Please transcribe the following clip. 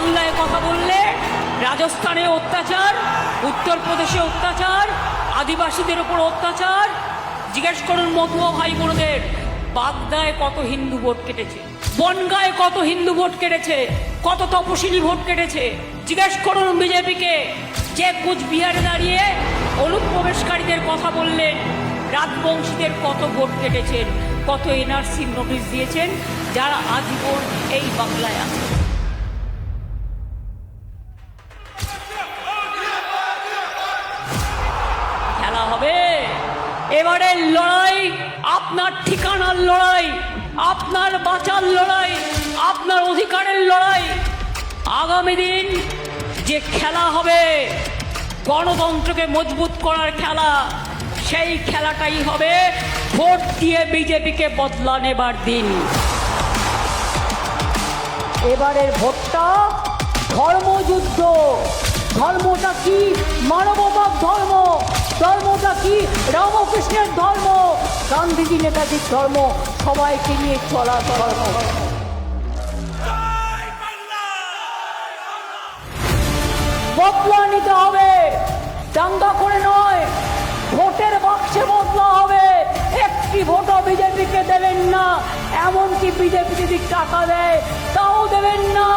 বাংলায় কথা বললে রাজস্থানে অত্যাচার, উত্তরপ্রদেশে অত্যাচার, আদিবাসীদের উপর অত্যাচার। জিজ্ঞেস করুন মতুয়া ভাই বোনদের, বাগদায় কত হিন্দু ভোট কেটেছে, বনগায় কত হিন্দু ভোট কেটেছে, কত তপশিলি ভোট কেটেছে। জিজ্ঞেস করুন বিজেপিকে, যে কুচবিহারে দাঁড়িয়ে অনুপ্রবেশকারীদের কথা বললেন, রাজবংশীদের কত ভোট কেটেছেন, কত এনআরসি নোটিশ দিয়েছেন, যারা আজীবন এই বাংলায় আছে। খেলা হবে এবারের লড়াই, আপনার ঠিকানার লড়াই, আপনার বাঁচার লড়াই, আপনার অধিকারের লড়াই। আগামী দিন যে খেলা হবে গণতন্ত্রকে মজবুত করার খেলা, সেই খেলাটাই হবে ভোট দিয়ে বিজেপিকে বদলা নেবার দিন। এবারের ভোটটা ধর্মযুদ্ধ। ধর্মটা কি? মানবতার ধর্ম। ধর্মটা কি? রামকৃষ্ণের ধর্ম, গান্ধীজি নেতাজির ধর্ম, সবাইকে নিয়ে চলা ধর্ম। বদলা নিতে হবে, দাঙ্গা করে নয়, ভোটের বাক্সে বদলা হবে। একটি ভোটও বিজেপিকে দেবেন না, এমনকি বিজেপি যদি টাকা দেয় তাও দেবেন না।